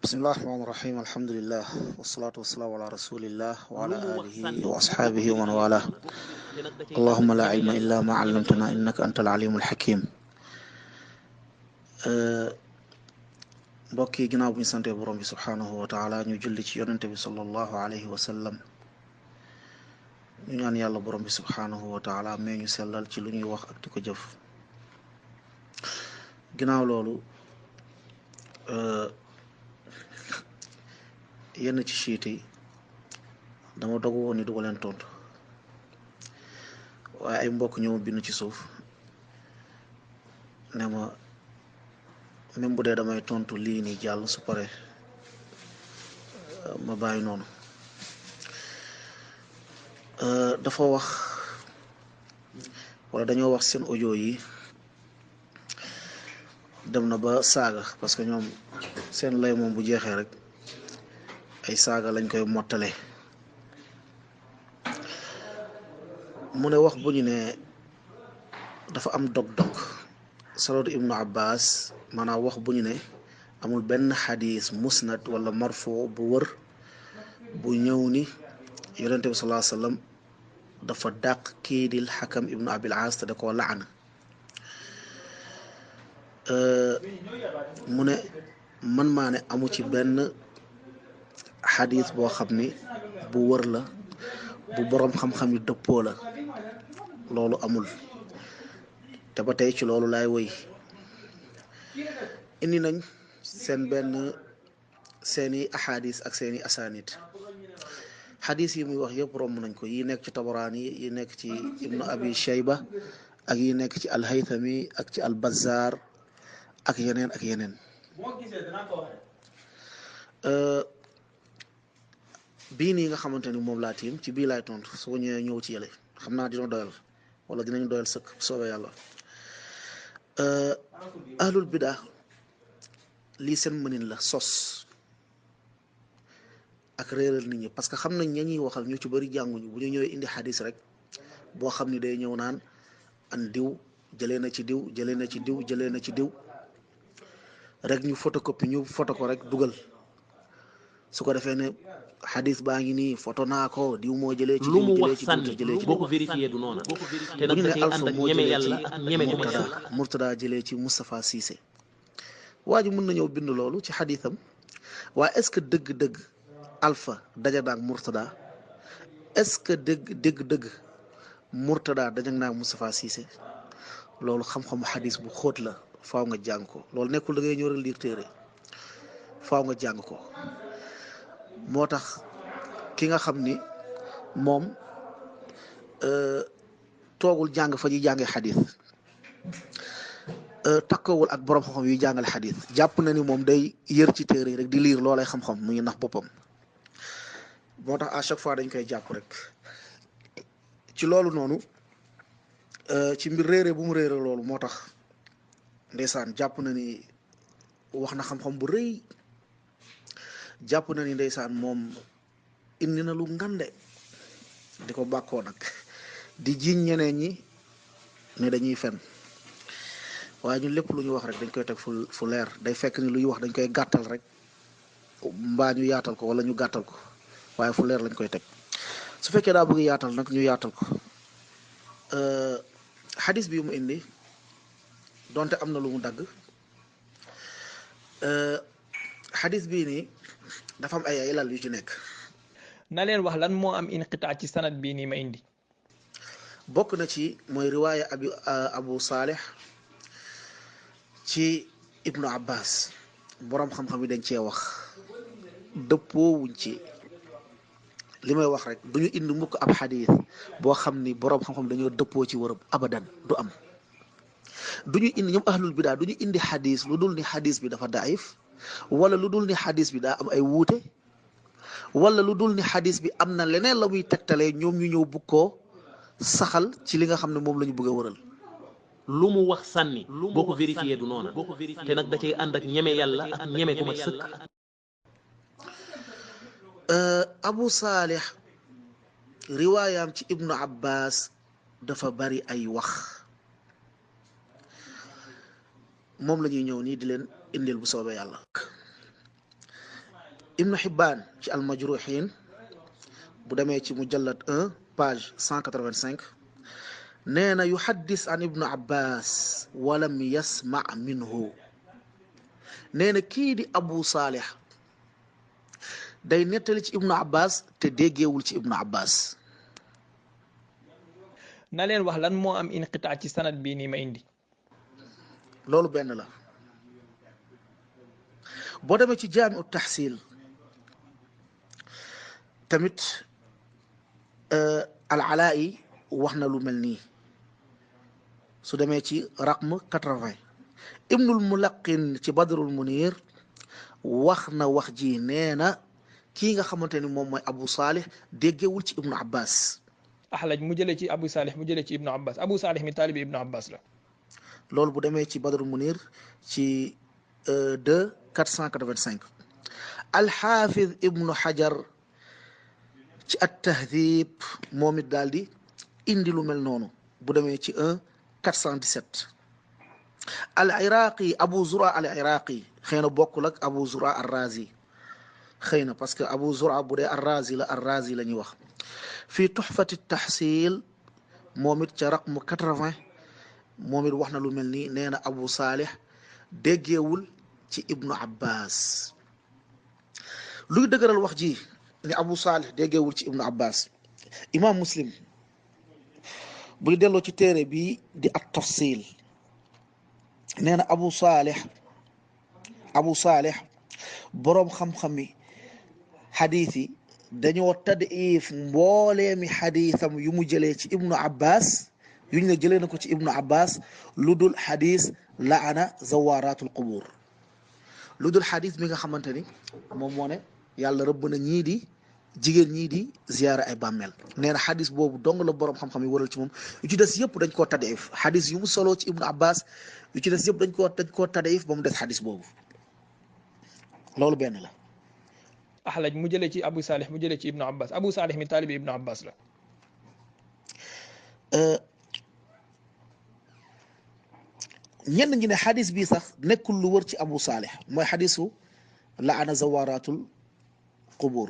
بسم الله الرحمن الرحيم الحمد لله والصلاة والسلام على رسول الله وعلى آله وأصحابه ومن والاه اللهم لا علم إلا ما علمتنا إنك أنت العليم الحكيم mbokk yi ginnaaw bu ñu santee borom bi subhaanahu wa taala ñu julli ci yonente bi sallallahu alayhi wa sallam ñu ñaan yàlla borom bi subhaanahu wa taala mais ñu sellal ci lu ñuy wax ak di ko jëf ginnaaw loolu yenn ci chiite yi dama dogu woon ni du ko leen tontu waaye ay mbokk ñëw bind ci suuf ne ma même bu dee damay tontu lii nii jàll su pare ma bàyyi noonu dafa wax wala dañoo wax seen audio yi dem na ba saaga parce que ñoom seen lay moom bu jeexee rek ay saaga lañ koy mottale mu ne wax bu ñu ne dafa am dog-dog salatu ibnu abbas maanaam wax bu ñu ne amul benn xadis musnad wala marfo bu wër bu ñëw ni yonente bi sallallahu alayhi wasallam dafa dàq kii di xakam ibnu abil aas te da koo laana mu ne man maa ne amu ci benn xadis boo xam ni bu wër la bu boroom xam-xam yi dëppoo la loolu amul te ba tey ci loolu laay woy indi nañ seeni ahadis ak seeni asanit xadis yi muy wax yëpp romb nañ ko yi nekk ci tabaraani yi nekk ci ibnu abi shayba ak yi nekk ci alhaythami ak ci albazar ak yeneen ak yeneen bii nii nga xamante ni moom laa tiim ci bii laay tontu soo ñëwee ñëw ci yële xam naa dina doyal wala dinañ doyal sëkk soobee yàlla ahlul bidaa lii seen mënin la sos ak réeral nit ñi parce que xam nañ ña ñuy waxal ñu ci bëri jànguñu bu ñu ñëwee indi xadis rek boo xam ni day ñëw naan an diw jëlee na ci diw jëlee na ci diw jëlee na ci diw rek ñu photocopie ñu photo ko rek dugal su ko defee ne xadis baa ngi nii photo naa ko diw moo jëlee ci lu mu diw wax sànni boo ko vérifié du noona te nag da cay ànd ak ñeme yàlla ak ñeme ku ma sëkk Murtada jëlee ci Moustapha Cissé waa ji mën na ñëw bind loolu ci xadisam waaye est-ce que dëgg-dëgg Alpha daja naag Murtada est-ce que dëgg Murtada daja naag Moustapha Cissé loolu xam-xamu xadis bu xóot la faaw nga jàng ko loolu nekkul da ngay ñëw rek liir téere faaw nga jàng ko moo tax ki nga xam ni moom toogul jàng fa ñuy jàngee xadis takkoowul ak borom xam-xam yuy jàngale xadis jàpp na ni moom day yër ci téere rek di liir loolay xam-xam mu ngi nax boppam moo tax à chaque fois dañ koy jàpp rek ci loolu noonu ci mbir réere bu mu réere loolu moo tax ndeysaan jàpp na ni wax na xam-xam bu rëy jàpp na ni ndeysaan moom indi na lu ngande di ko bàkkoo nag di jiiñ ñeneen ñi ne dañuy fen waaye ñun lépp lu ñu wax rek dañ koy teg fu leer day fekk ni lu ñu wax dañ koy gàttal rek mbaa ñu yaatal ko wala ñu gàttal ko waaye fu leer lañ koy teg su fekkee daa bëgg yaatal nag ñu yaatal ko xadis bi mu indi donte am na lu mu dagg xadis bii nii dafa am ay ilal yu ci nekk na leen wax lan moo am inqitaa ci sanad bii nii ma indi bokk na ci mooy riwaaya abu saalih ci ibnu abbas boroom xam-xam yi dañ cee wax dëppoo wuñ ci li may wax rek du ñu indi mukk ab xadis boo xam ni boroom xam-xam dañoo dëppoo ci wërëb abadan du am du ñu indi ñoom ahlul bidaa du ñu indi xadis lu dul ni xadis bi dafa daif wala lu dul ni xadis bi daa am ay wuute wala lu dul ni xadis bi am na leneen la muy tegtalee ñoom ñu ñëw bugg koo saxal ci li nga xam ne moom la ñu bëgg a wëral lu mu wax sànni boo ko vérifié du noona te nag da cay ànd ak ñeme yàlla ak ñeme ku ma sëkk abu saalih riwaayaam ci ibnu abbas dafa bari ay wax moom la ñuy ñëw nii di leen indil bu soobee yàlla ibnu Hibbaan ci almajruhin bu demee ci mujallad 1 page 185 nee na yuhaddis an ibnu abbas walam yasma minhu nee na kii di abu saalih day nettali ci ibnu abbas te déggeewul ci ibnu abbas. na leen wax lan moo am inqitaa ci sanad bii nii ma indi. loolu benn la. boo demee ci jaamiu taxsil tamit al-Alaa'i wax na lu mel nii su demee ci raqm 80 ibnul mulaqin ci badrul munir wax na wax ji nee na kii nga xamante ni moom mooy abu saalih déggewul ci ibnu abbas. axlaj mu jëlee ci abu saalih mu jëlee ci ibnu abbas abu saalih mi taalibi ibnu abbas la. loolu bu demee ci badrul munir ci 485 alxaafiz ibnu xajar ci at-tahdhib moom it daal di indi lu mel noonu bu demee ci 417 al iraqi abu zura al iraqi xëy na bokkul ak abu zura ar-razi xëy na parce que abu zura bu dee ar-razi la ñuy wax fii tuxfati tahsil moom it ca raqmu 80 moom it wax na lu mel nii nee na abu saalih déggeewul ci ibnu abbas. luy dëgëral wax ji ni abu saalih déggeewul ci ibnu abbas imam muslim buy delloo ci téere bi di at tafsil nee na abu saalih boroom xam-xami xadiis yi dañoo tadif mbooleemi xadiisam yu mu jëlee ci ibnu abbas yuñ ne jëlee na ko ci ibnu abbas lu dul xadiis laana zawaaratul qubur lu dul xadiis mi nga xamante ni moom moo ne yàlla rëbb na ñii di jigéen ñii di ziyaara ay bàmmeel nee na xadis boobu dong la boroom xam-xam yi waral ci moom yu ci des yëpp dañ koo tadif xadis yu mu soloo ci ibnu abbas yu ci des yëpp dañ koo tadif ba mu des xadis boobu loolu benn la. axlaj mu jëlee ci abu saalih mu jëlee ci ibnu abbas abu saalih mi taalibi ibnu abbas la. ñenn ñi ne xadis bii sax nekkul lu wër ci abu saalih mooy xadisu laana zawaaratul qubur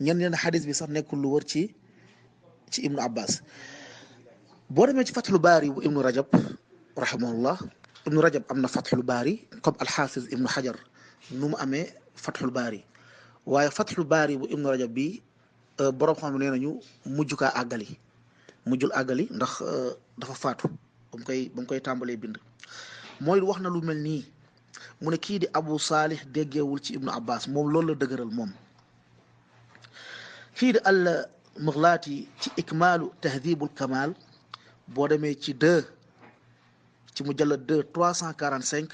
ñenn ñi ne xadis bi sax nekkul lu wër ci ibnu abbas. boo demee ci fatxul baari bu ibnu rajab rahimahullah ibnu rajab am na fatxul baari comme alxaafiz ibnu xajar nu mu amee fatxul baari waaye fatxul baari bu ibnu rajab bi boroom xam nee nañu mujj kaa àggali mujjul àggali ndax dafa faatu ba mu koy tàmbalee bind mooy wax na lu mel nii mu ne kii di abu saalih déggeewul ci ibnu abbas moom loolu la dëgëral moom. kii di al Mughlaati ci ikmaalu tahdibul kamal boo demee ci 2 ci mujallad 2 345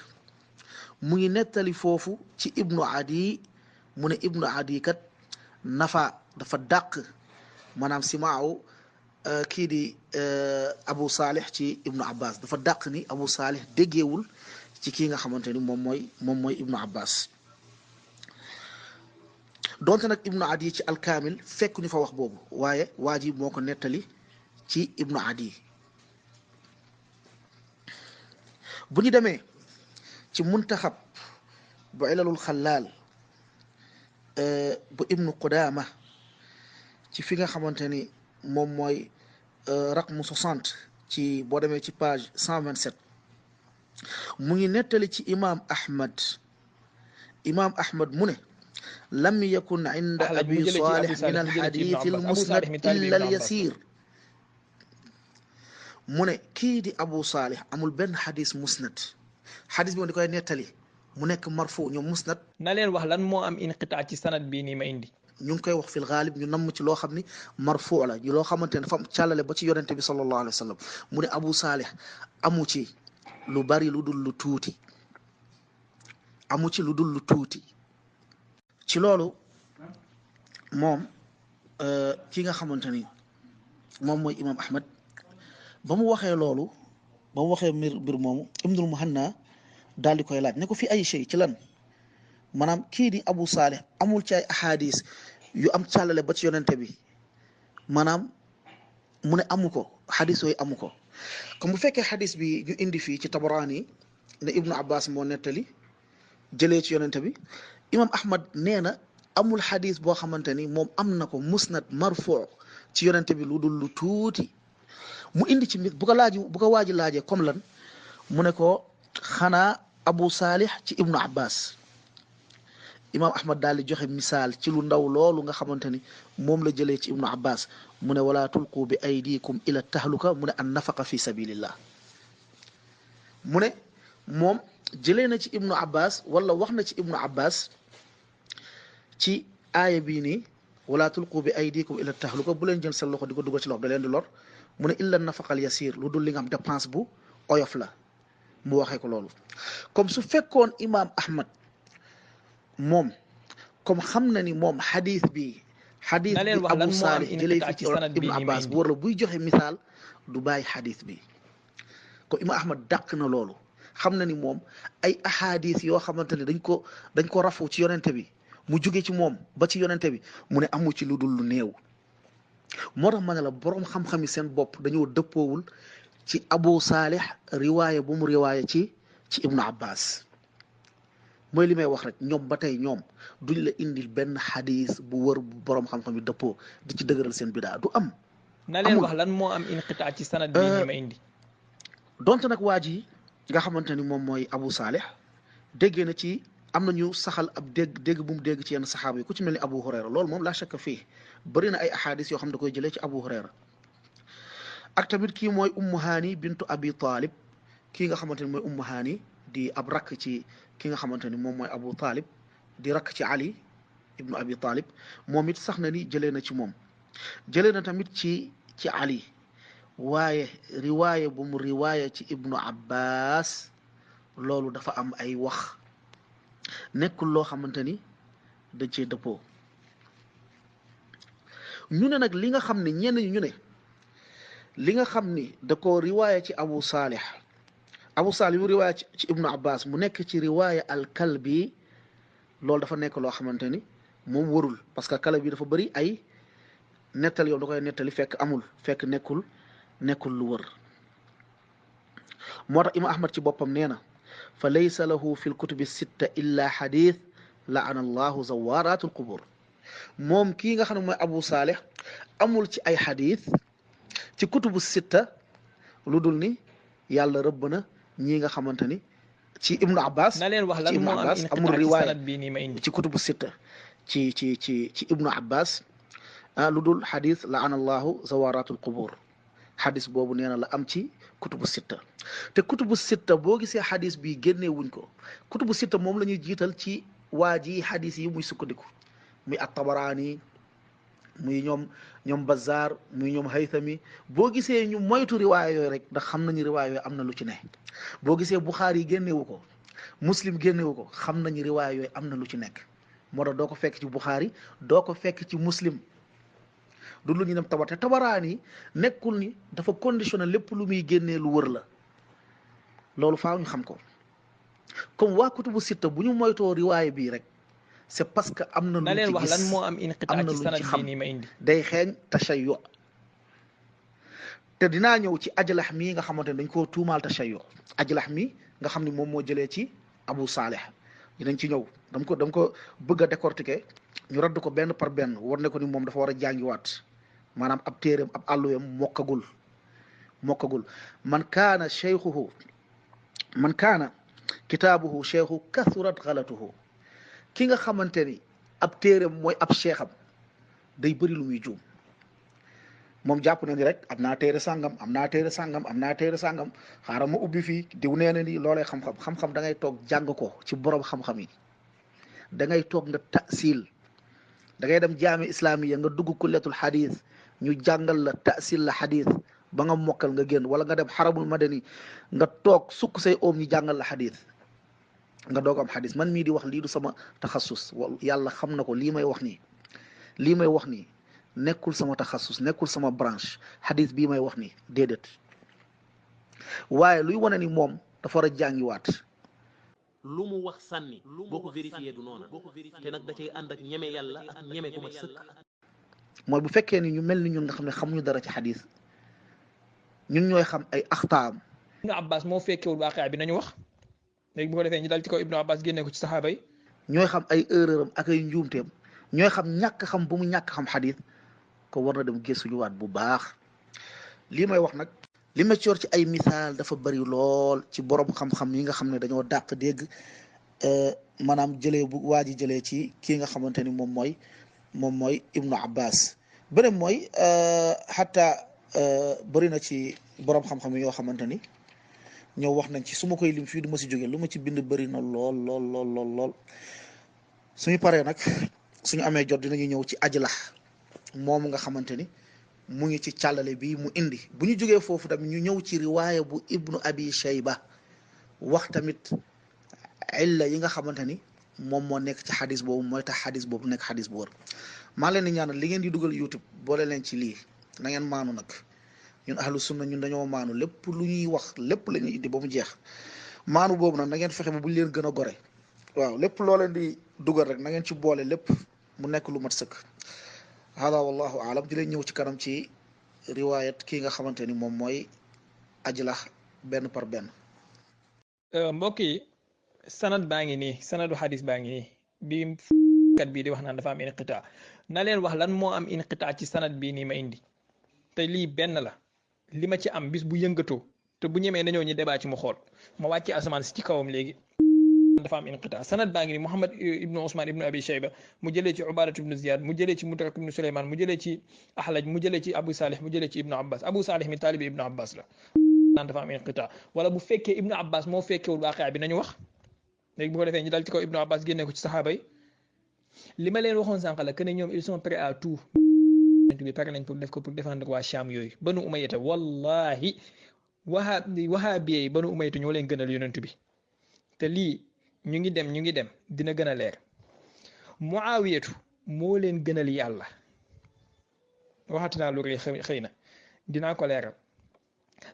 mu ngi nettali foofu ci ibnu adi mu ne ibnu adi kat nafa dafa dàq maanaam simaaw kii di abu saalih ci ibnu abbas dafa dàq ni abu saalih déggeewul ci kii nga xamante ni moom mooy ibnu abbas. donte nag ibnu adi ci alkaamil fekk ñu fa wax boobu waaye waa ji moo ko nettali ci ibnu adi. bu ñu demee ci muntaxab bu ilalul xalaal bu ibnu qudaama ci fi nga xamante ni moom mooy raqmu 60 ci boo demee ci page 127 mu ngi nettali ci imam ahmad mu ne lam yakun inda abi salih min alxadith almusnad illa alyasir mu ne kii di abu salih amul benn xadis musnad xadis bi moom di koy nettali mu nekk marfu ñoom musnad. na leen wax lan moo am inqitaa ci sanad bii nii ma indi. ñu ngi koy wax fil gaalib ñu namm ci loo xam ni marfu la ñu loo xamante ne dafa am càllale ba ci yonente bi sallallahu alayhi wa sallam mu ne abu salih amu ci lu bari lu dul lu tuuti amu ci lu dul lu tuuti. ci loolu moom ki nga xamante ni moom mooy imam ahmad ba mu waxee loolu ba mu waxee mbir moomu ibnul muhanna daal di koy laaj ne ko fi ay shay ci lan maanaam kii di abu salih amul ci ay ahadis yu am càllale ba ci yonente bi maanaam mu ne amu ko xadis yooyu amu ko comme bu fekkee xadis bi ñu indi fii ci Tabarani ne ibnu abbas moo nettali jëlee ci yonente bi imam ahmad nee na amul xadis boo xamante ni moom am na ko musnad marfu ci yonente bi lu dul lu tuuti mu indi ci bu ko waaji laajee comme lan mu ne ko xanaa abu saalih ci ibnu abbas imam ahmad daal di joxe misaal ci lu ndaw loolu nga xamante ni moom la jëlee ci ibnu abbas mu ne wala tulqu bi aydikum ila tahluka mu ne an nafaqa fi sabilillah mu ne moom jëlee na ci ibnu abbas wala wax na ci ibnu abbas ci aaya bii nii wala tulqu bi aydikum ila tahluka bu leen jël seen loxo di ko dugal ci loxo da leen di lor mu ne illa nafaqal yasir lu dul li nga xam dépense bu oyof la mu waxee ko loolu comme su fekkoon imam ahmad moom comme xam na ni moom xadis bi abu saalih jëlee fi ci ibnu abbas bu war la buy joxe misaal du bàyyi xadis bi comme imam ahmad dàq na loolu xam na ni moom ay ahadis yoo xamante ne dañ ko rafu ci yonente bi mu jóge ci moom ba ci yonente bi mu ne amu ci lu dul lu néew moo tax ma ne la boroom xam-xam yi seen bopp dañoo dëppoowul ci abu saalih riwaaya bu mu riwaaya ci ibnu abbas mooy li may wax rek ñoom ba tey ñoom duñ la indil benn xadis bu wër bu boroom xam-xam yi dëppoo di ci dëgëral seen bidaa du am na leen wax lan moo am inqitaa ci sanad bi ni ma indi donte nag waa ji nga xamante ni moom mooy abu saalih déggee na ci am nañu saxal ab dégg bu mu dégg ci yenn saxaaba yi ku ci mel ni abu hurayra loolu moom laa shakka fii bëri na ay ahadis yoo xam da koy jëlee ci abu hurayra ak tamit kii mooy ummu haani bintu abi talib kii nga xamante ni mooy ummu haani di ab rakk ci ki nga xamante ni moom mooy abu talib di rakk ci ali ibnu abi talib moom it sax na ni jëlee na ci moom jëlee na tamit ci ali waaye riwaaya bu mu riwaaya ci ibnu abbas loolu dafa am ay wax nekkul loo xamante ni dañ cee dëppoo ñu ne nag li nga xam ne ñenn ñu ne li nga xam ni da ko riwaaya ci abu saalih mu riwaaya ci ibnu abbas mu nekk ci riwaaya al kalbi loolu dafa nekk loo xamante ni moom warul parce que kalbi dafa bëri ay nettali yow da koy nettali fekk amul fekk nekkul lu wër moo tax imam ahmad ci boppam nee na fa laysa lahu fi lkutubi sitta illa xadith laana allahu zawaratul qubur moom kii nga xam ne mooy abu saalih amul ci ay xadith ci kutubu sitta lu dul ni yàlla rëbb na ñi nga xamante ni ci ibnu abbas na leen wax lan moo am amul riwaaya sanad bi ni ma indi ci kutubu sitta ci ibnu abbas lu dul xadith laana allahu zawaratul qubur xadis boobu nee na la am ci kutubu sitta te kutubu sitta boo gisee xadis bi génnee wuñ ko kutubu sitta moom la ñuy jiital ci waa ji xadis yi muy sukkandiku muy at-Tabaraani muy ñoom Bazzar muy ñoom Haythami boo gisee ñu moytu riwaaya yooyu rek ndax xam nañu riwaaya yooyu am na lu ci ne boo gisee Buxaari yi génnewu ko Muslim génnewu ko xam nañu riwaaya yooyu am na lu ci nekk moo tax doo ko fekk ci Buxaari doo ko fekk ci Muslim du lu ñu dem te Tabaraani nekkul ni dafa conditionné lépp lu muy génnee lu wër la loolu faaw ñu xam ko comme waa kutubu sitta bu ñu moytoo riwaaya bii rek c'est parce que am na lu ci gis na leen wax lan moo am inqitaa ci sanad bi ni ma indi day xeeñ tashayyu te dinaa ñëw ci ajlax mii nga xamante ne dañ koo tuumaal tashayyu ajlax mi nga xam ne moom moo jëlee ci abu saalih dinañ ci ñëw dam ko bëgg a décortiquer ñu radd ko benn par benn war ne ko ni moom dafa war a jàngiwaat maanaam ab téeréem ab àlluweem mokkagul man kaana kitaabuhu cheikhu kathurat xalatuhu ki nga xamante ni ab téeréem mooy ab cheikham day bëri lu muy juum moom jàpp na ni rek am naa téere sàngam xaaral ma ubbi fii diw nee na ni loolee xam-xam da ngay toog jàng ko ci borom xam-xam yi da ngay toog nga tasil da ngay dem jaami islamiya nga dugg kulletul xadis ñu jàngal la tasil la xadis ba nga mokkal nga génn wala nga dem xaramul madani nga toog sukk say oom ñu jàngal la xadis nga doog am xadis man mii di wax lii du sama taxassus yàlla xam na ko lii may wax nii nekkul sama taxassus nekkul sama branche xadis bii may wax nii déedéet waaye luy wane ni moom dafa war a jàngiwaat lu mu wax sànni boo ko vérifié du noona te nag da cay ànd ak ñeme yàlla ak ñeme ku mat sëkk mooy bu fekkee ni ñu mel ni ñun nga xam ne xamuñu dara ci xadis ñun ñooy xam ay axtaam. Ibnu Abbas moo fekkewul waaqia bi nañu wax léegi bu ko defee ñu dal ci kaw Ibnu Abbas génne ko ci saxaaba yi ñooy xam ay erreur am ak ay njuumteem ñooy xam ñàkk xam bu mu ñàkk xam xadis ko war na dem gëstuñu waat bu baax. lii may wax nag li ma ci yor ci ay misaal dafa bari lool ci borom xam-xam yi nga xam ne dañoo dàq dégg maanaam jëlee bu waa ji jëlee ci kii nga xamante ni moom mooy Ibnu Abbas. beneen mooy xataa bëri na ci borom xam-xam yoo xamante ni ñëw wax nañ ci su ma koy lim fii du ma si jógee lu ma ci bind bëri na lool lool lool lool lool. suñu paree nag suñu amee jot dinañu ñëw ci ajlax moom nga xamante ni mu ngi ci càllale bi mu indi bu ñu jógee foofu tamit ñu ñëw ci riwaaya bu Ibnu Abi Shayba wax tamit illa yi nga xamante ni moom moo nekk ci xadis boobu mooy tax xadis boobu nekk xadis bu wër. maa leen di ñaanal li ngeen di dugal YouTube boole leen ci lii na ngeen maanu nag ñun ahlu sunna ñun dañoo maanu lépp lu ñuy wax lépp la ñuy indi ba mu jeex maanu boobu nag na ngeen fexe ba bu ñu leen gën a gore waaw lépp loo leen di dugal rek na ngeen ci boole lépp mu nekk lu mat sëkk. hada wallahu alam di leen ñëw ci kanam ci riwaayat kii nga xamante ni moom mooy ajlax benn par benn. mbokk yi sanad baa ngi nii sanadu xadis baa ngi nii bi kat bii di wax naan dafa am inqitaa na leen wax lan moo am inqitaa ci sanad bii nii ma indi te lii benn la li ma ci am bis bu yëngatoo te bu ñemee nañoo ñi débat ci mu xool ma wàcce asamaan si ci kawam léegi dafa am inqitaa sanad baa ngi nii Muhammad ibnu Usman ibnu Abi Shayba mu jëlee ci Ubaadatu ibnu Ziyad mu jëlee ci Mudrak ibnu Suleymaan mu jëlee ci Axlaj mu jëlee ci Abu Salih mu jëlee ci Ibnu Abbas Abu Salih mi taalibi Ibnu Abbas la naan dafa am inqitaa wala bu fekkee Ibnu Abbas moo fekkewul waaqia bi nañu wax léegi bu ko defee ñu dal ci kaw Ibnu Abbas génne ko ci saxaaba yi li ma leen waxoon sànq la que ne ñoom ils sont prêts à tout bi pare nañ pour def ko pour défendre waa Cham yooyu Banu Umayyata wallahi wahabiye yi Banu Umayyata ñoo leen gënal yonent bi te lii ñu ngi dem dina gën a leer Muawiyatu moo leen gënal yàlla waxati naa lu rëy xëy na dinaa ko leeral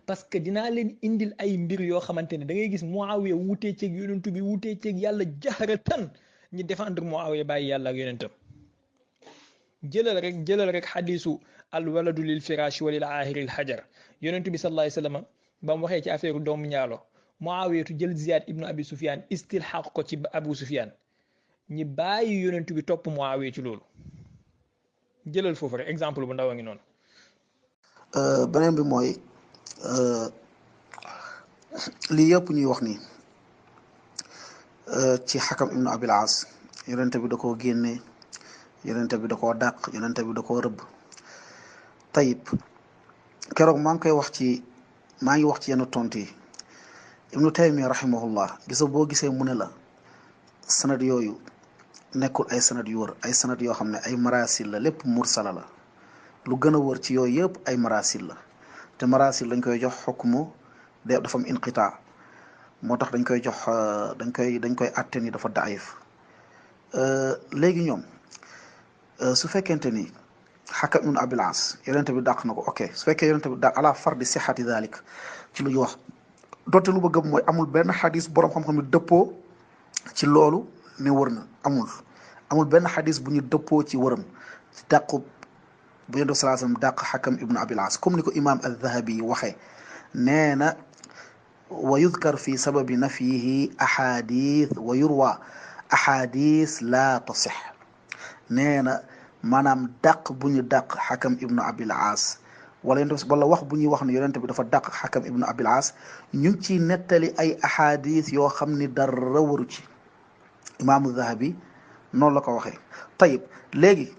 parce que dinaa leen indil ay mbir yoo xamante ne da ngay gis Muawiya wutee ceeg yonent bi wutee ceeg yàlla jaharatan ñi défendre Muawiya bàyyi yàlla ak yonentam jëlal rek xadisu al waladu lil firash wa lil aahiri al hajar yonent bi sallallahu alayhi wasallam ba mu waxee ci affaire doomu ñaalo Muawiyatu jël Ziyad ibnu Abi Sufyan istilxaq ko ci Abu Sufyan ñi bàyyi yonent bi topp Muawiya ci loolu jëlal foofu rek exemple bu ndaw a ngi noonu. beneen bi mooy lii yëpp ñuy wax nii ci Xakam ibnu Abil As yonent bi da koo génne yonent bi da koo dàq yonent bi da koo rëbb. tayib keroog maa ngi wax ci yenn tontu yi Ibnu Taymiya rahimahullah gisa boo gisee mu ne la sanad yooyu nekkul ay sanad yu wër ay sanad yoo xam ne ay marasil la lépp mursala la lu gën a wër ci yooyu yëpp ay marasil la te marasil dañ koy jox xukmu dafa am inqitaa moo tax dañ koy jox dañ koy atte ni dafa daif. léegi ñoom su fekkente ni Xakam ibnu Abil As yonent bi dàq na ko ok su fekkee yonent bi dàq ala fardi sixati dalik ci lu ñu wax donte lu bëgg mooy amul benn xadis borom xam-xam ni dëppoo ci loolu ne wër na amul benn xadis bu ñu dëppoo ci wëram ci dàqu bu yonent bi salaa sallam dàq Xakam ibnu Abil As comme ni ko imaam al-Dhahabi waxee nee na wa yudkar fi sababi nafyihi ahadith wa yurwa ahadith la tasix nee na maanaam dàq bu ñu dàq Xakam ibnu Abil As wala wax bu ñuy wax ne yonent bi dafa dàq Xakam ibnu Abil As ñu ngi ciy nettali ay ahadith yoo xam ni dara waru ci imaamu Dhahabi noonu la ko waxee. tayib léegi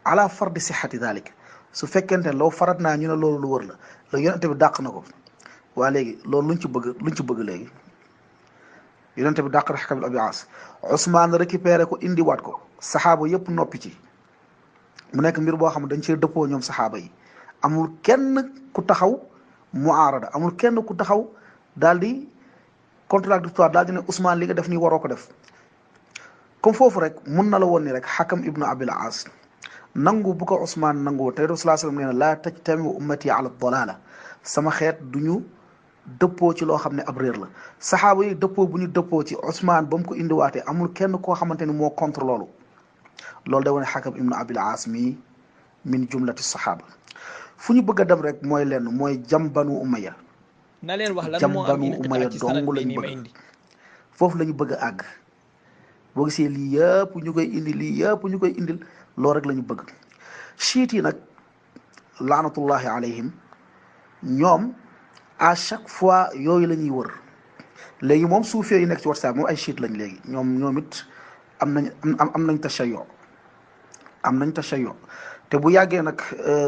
ala fardi sixati dalik su fekkente ne loo farat naa ñu ne loolu lu wër la yonent bi dàq na ko waa léegi loolu luñ ci bëgg léegi yonent bi dàq na Xakam ibnu Abil As Ousmane récupéré ko indiwaat ko saxaaba yëpp noppi ci mu nekk mbir boo xam ne dañ cee dëppoo ñoom saxaaba yi amul kenn ku taxaw muaarada amul kenn ku taxaw daal di contradictoire daal di ne Ousmane li nga def nii waroo ko def comme foofu rek mun na la woon ni rek Xakam ibnu Abil As nangu bu ko Ousmane nangu te Rasulullah sallallahu alayhi wasallam nee na laa tajtamiu ummati ala dalala sama xeet du ñu dëppoo ci loo xam ne ab réer la saxaaba yi dëppoo bu ñu dëppoo ci Ousmane ba mu ko indiwaatee amul kenn koo xamante ni moo contre loolu day wane Xakam ibnu Abil As mi min jumlati saxaaba fu ñu bëgg a dem rek mooy lenn mooy jam Banu Umayya na leen wax lan moo am Banu Umayya dong lañu bëgg foofu la ñu bëgg a àgg boo gisee lii yëpp ñu koy indi lii yëpp ñu koy indil loolu rek la ñu bëgg. chiite yi nag laanatullahi alayhim ñoom à chaque fois yooyu la ñuy wër léegi moom suufee yi nekk ci WhatsApp moom ay chiite lañ léegi ñoom it am nañ tashayyu te bu yàggee nag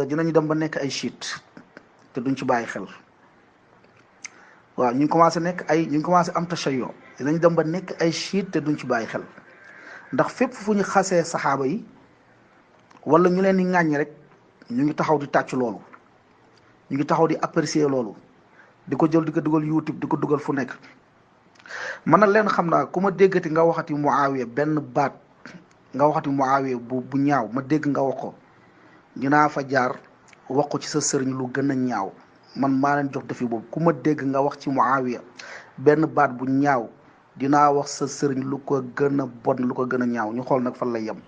dinañu dem ba nekk ay chiite te duñ ci bàyyi xel. waaw ñu ngi commencé am tashayyu dinañ dem ba nekk ay chiite te duñ ci bàyyi xel ndax fépp fu ñu xasee saxaaba yi wala ñu leen di ŋàññi rek ñu ngi taxaw di tàcc loolu, ñu ngi taxaw di apprécier loolu, di ko jël di ko dugal YouTube di ko dugal fu nekk. man nag leen xam naa ku ma déggati nga waxati Muawiya benn baat nga waxati Muawiya bu ñaaw ma dégg nga wax ko dinaa fa jaar wax ko ci sa sëriñ lu gën a ñaaw. man maa leen jox defi boobu ku ma dégg nga wax ci Muawiya benn baat bu ñaaw dinaa wax sa sëriñ lu ko gën a bon lu ko gën a ñaaw ñu xool nag fan lay yem.